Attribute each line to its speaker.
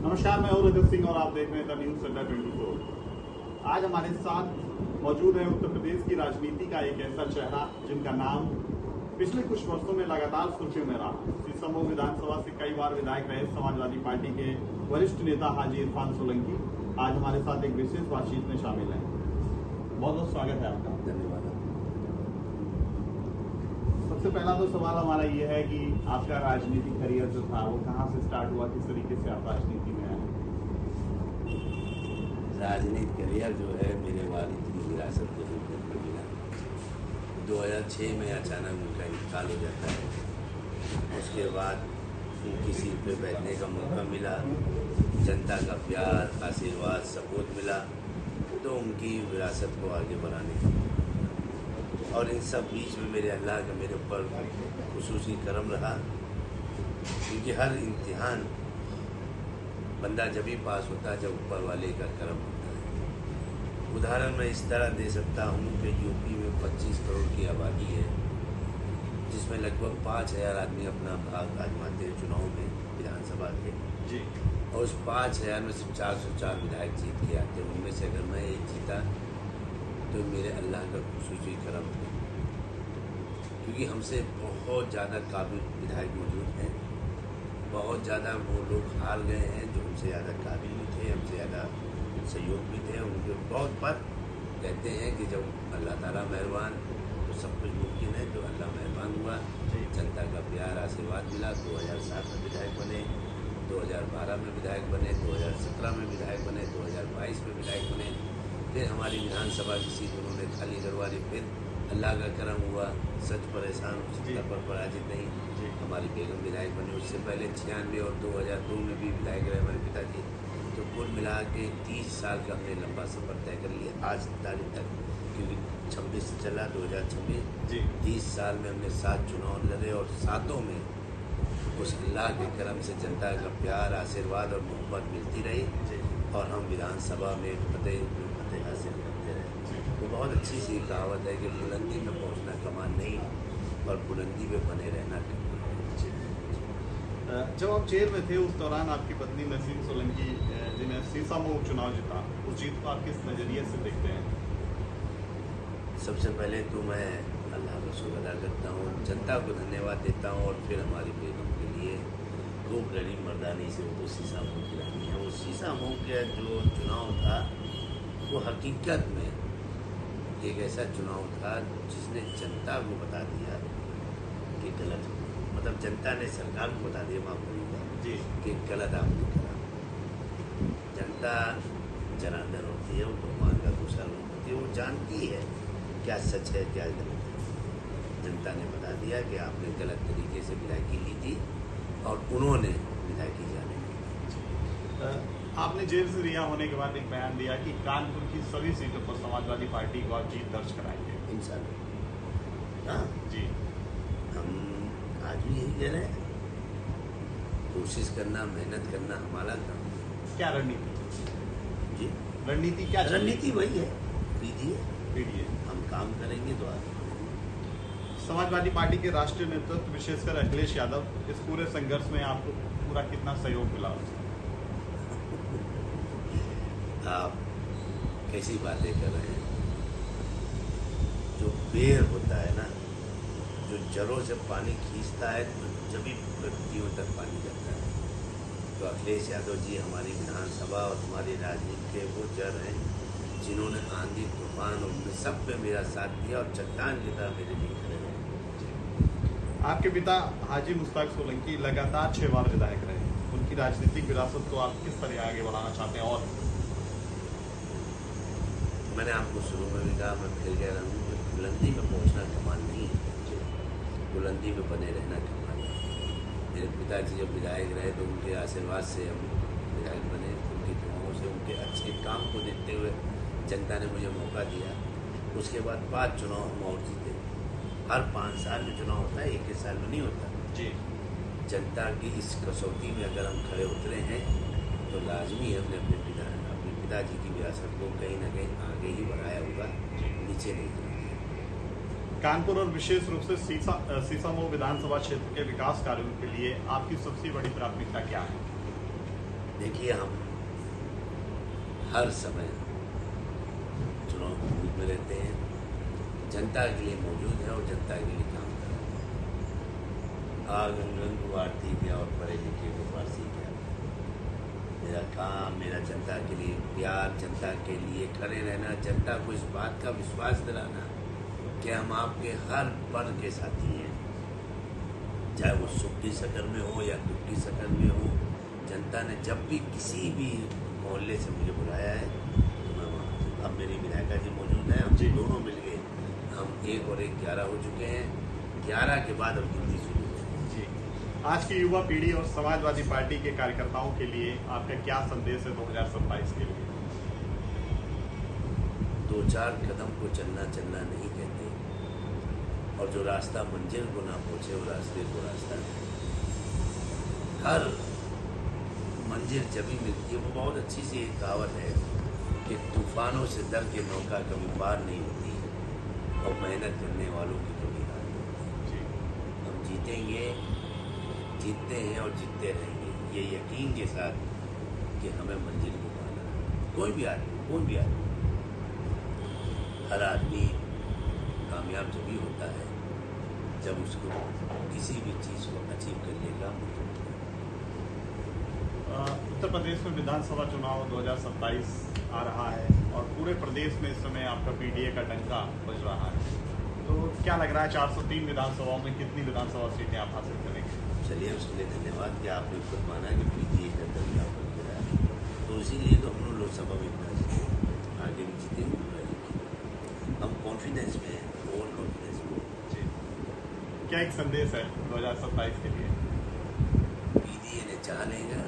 Speaker 1: नमस्कार, मैं हूं रजत सिंह और आप देख रहे हैं द न्यूज़ अड्डा 24। आज हमारे साथ मौजूद है उत्तर प्रदेश की राजनीति का एक ऐसा चेहरा जिनका नाम पिछले कुछ वर्षों में लगातार सुर्खियों में रहा। शीशमऊ विधानसभा से कई बार विधायक रहे समाजवादी पार्टी के वरिष्ठ नेता हाजी इरफान सोलंकी आज हमारे साथ एक विशेष बातचीत में शामिल हैं। बहुत बहुत स्वागत है आपका।
Speaker 2: धन्यवाद।
Speaker 1: सबसे पहला तो सवाल हमारा ये है कि आपका राजनीतिक करियर जो था वो कहाँ से स्टार्ट हुआ, किस तरीके से आप राजनीति में आए?
Speaker 2: राजनीतिक करियर जो है मेरे वालिद की विरासत के रूप में मिला। 2006 में अचानक उनका इंतकाल हो जाता है। उसके बाद उनकी सीट पे बैठने का मौका मिला, जनता का प्यार, आशीर्वाद, सपोर्ट मिला, तो उनकी विरासत को आगे बढ़ाने का। और इन सब बीच में मेरे अल्लाह का मेरे ऊपर खुसूसी करम रहा, क्योंकि हर इम्तिहान बंदा जब भी पास होता है जब ऊपर वाले का करम होता है। उदाहरण मैं इस तरह दे सकता हूँ कि यूपी में 25 करोड़ की आबादी है, जिसमें लगभग 5000 आदमी अपना भाग आजमाते हैं चुनाव में विधानसभा के
Speaker 1: जी।
Speaker 2: और उस 5000 में सिर्फ 404 विधायक जीत के आते हैं। उनमें से अगर मैं एक जीता तो मेरे अल्लाह का खुसूसी करम है, क्योंकि हमसे बहुत ज़्यादा काबिल विधायक मौजूद हैं। बहुत ज़्यादा वो लोग हार गए हैं जो हमसे ज़्यादा काबिल भी थे, हमसे ज़्यादा सहयोग भी थे। उनके बहुत पर कहते हैं कि जब अल्लाह ताला मेहरबान तो सब कुछ मुमकिन है। तो अल्लाह मेहरबान हुआ, जनता का प्यार आशीर्वाद मिला। 2007 में विधायक बने, 2012 में विधायक बने, 2017 में विधायक बने, 2022 में विधायक बने। फिर हमारी विधानसभा की सीट उन्होंने खाली करवा दी। फिर अल्लाह का करम हुआ, सच परेशान उसका पर पराजित नहीं, हमारी बेगम विधायक बनी। उससे पहले 96 और 2002 में भी विधायक रहे हमारे पिताजी। तो कुल मिला के 30 साल का हमने लंबा सफ़र तय कर लिया आज तारीख तक, क्योंकि 26 से चला 2026
Speaker 1: जी।
Speaker 2: 30 साल में हमने 7 चुनाव लड़े और सातों में उस अल्लाह के करम से जनता का प्यार, आशीर्वाद और मोहब्बत मिलती रही और हम विधानसभा में फतेह हासिल करते रहे। तो बहुत अच्छी सी कहावत है कि बुलंदी में पहुंचना कमान नहीं और बुलंदी में बने रहना कमान।
Speaker 1: जब आप जेल में थे उस दौरान आपकी पत्नी नसीम सोलंकी जिन्हें शीशमऊ उपचुनाव जीता, उस जीत को आप किस नज़रिए से देखते हैं?
Speaker 2: सबसे पहले तो मैं अल्लाह का शुक्र अदा करता हूँ, जनता को धन्यवाद देता हूँ और फिर हमारी बेगम के लिए खूब लड़ी मर्दानी से वो शीशमऊ की रानी है। वो शीशमऊ का जो चुनाव था वो हकीकत में एक ऐसा चुनाव था जिसने जनता को बता दिया कि गलत, मतलब जनता ने सरकार को बता दिया, माफ करिएगा
Speaker 1: जी,
Speaker 2: कि गलत आपने करा। जनता जनार्दन होती है, वो भगवान का दूसरा रूप होती है, वो जानती है क्या सच है क्या गलत है। जनता ने बता दिया कि आपने गलत तरीके से विधायकी ली थी और उन्होंने विधायकी जाने दी।
Speaker 1: आपने जेल से रिहा होने के बाद एक बयान दिया कि कानपुर की सभी सीटों पर समाजवादी पार्टी को आप जीत दर्ज कराएंगे।
Speaker 2: इंशाल्लाह। हाँ
Speaker 1: जी,
Speaker 2: हम आज भी यही कह रहे हैं, कोशिश करना, मेहनत करना हमारा काम।
Speaker 1: क्या रणनीति?
Speaker 2: जी,
Speaker 1: रणनीति क्या?
Speaker 2: रणनीति वही है, कीजिए,
Speaker 1: है
Speaker 2: हम काम करेंगे तो आगे।
Speaker 1: समाजवादी पार्टी के राष्ट्रीय नेतृत्व विशेषकर अखिलेश यादव इस पूरे संघर्ष में आपको पूरा कितना सहयोग मिला?
Speaker 2: आप कैसी बातें कर रहे हैं? जो पेड़ होता है ना, जो जड़ों से पानी खींचता है तो जब भी व्यक्तियों तक पानी जाता है। तो अखिलेश यादव जी हमारी विधानसभा और हमारी राजनीति के वो जड़ हैं जिन्होंने आंधी तूफान उनमें सब पे मेरा साथ दिया और चट्टान की तरह मेरे लिए खड़े रहे।
Speaker 1: आपके पिता हाजी मुश्ताक सोलंकी लगातार 6 बार विधायक रहे। उनकी राजनीतिक विरासत को आप किस तरह आगे बढ़ाना चाहते हैं? और
Speaker 2: मैंने आपको शुरू में भी कहा, मैं फिर कह रहा हूँ कि बुलंदी में पहुँचना कमाल नहीं है, बुलंदी में बने रहना कमाल है। मेरे पिताजी जब विधायक रहे तो उनके आशीर्वाद से हम विधायक बने, उनकी दुआओं से, उनके अच्छे काम को देखते हुए जनता ने मुझे मौका दिया। उसके बाद 5 चुनाव हम और जीते। हर 5 साल में चुनाव होता है, एक साल में नहीं होता
Speaker 1: जी।
Speaker 2: जनता की इस कसौटी में अगर हम खड़े उतरे हैं तो लाजमी हमने अपने पिताजी की विरासत को कहीं ना कहीं आगे ही बढ़ाया होगा, नीचे नहीं गिरा।
Speaker 1: कानपुर और विशेष रूप से शीशमऊ विधानसभा क्षेत्र के विकास कार्यों के लिए आपकी सबसे बड़ी प्राथमिकता क्या है?
Speaker 2: देखिए, हम हर समय चुनाव में रहते हैं, जनता के लिए मौजूद है और जनता के लिए काम कर रहे हैं। आंगन को आरती किया और पढ़े लिखे को फारसी किया। मेरा काम, मेरा जनता के लिए प्यार, जनता के लिए खड़े रहना, जनता को इस बात का विश्वास दिलाना कि हम आपके हर पल के साथी हैं, चाहे वो सुख की शक्ल में हो या दुख की शक्ल में हो। जनता ने जब भी किसी भी मोहल्ले से मुझे बुलाया है तो मैं वहाँ, अब मेरी विधायिका जी मौजूद हैं, हम जी दोनों मिल गए, हम 1 और 1 11 हो चुके हैं। 11 के बाद अब गिनती शुरू होगी।
Speaker 1: जी, आज की युवा पीढ़ी और समाजवादी पार्टी के कार्यकर्ताओं के लिए आपका क्या संदेश है 2027 के लिए?
Speaker 2: 2-4 कदम को चलना नहीं कहते, और जो रास्ता मंजिल को ना पहुँचे वो रास्ते को रास्ता नहीं। हर मंजिल जब भी मिलती है, वो बहुत अच्छी सी एक कहावत है कि तूफानों से डर के नौका कभी पार नहीं होती और मेहनत करने वालों की कभी हार नहीं होती। हम जीतेंगे, जीतते हैं और जीतते रहेंगे, ये यकीन के साथ कि हमें मंजिल को पाना है। कोई भी आदमी हर आदमी कामयाब जब भी होता है जब उसको किसी भी चीज़ को अचीव करने का मौका मिलता है।
Speaker 1: उत्तर प्रदेश में विधानसभा चुनाव 2027 आ रहा है और पूरे प्रदेश में इस समय आपका पीडीए का डंका बज रहा है, तो क्या लग रहा है 403 विधानसभाओं में कितनी विधानसभा सीटें आप हासिल करेंगे?
Speaker 2: चलिए, उसके लिए धन्यवाद कि आपने खुद माना कि पीडीए का डंका बज रहा है, तो इसीलिए तो हम लोग लोकसभा में इतना जीते, आगे भी जीतेंगे। हम कॉन्फिडेंस में हैं, ओवर कॉन्फिडेंस में।
Speaker 1: जी, क्या एक संदेश है 2027 के लिए?
Speaker 2: पीडीए ने चाह लेगा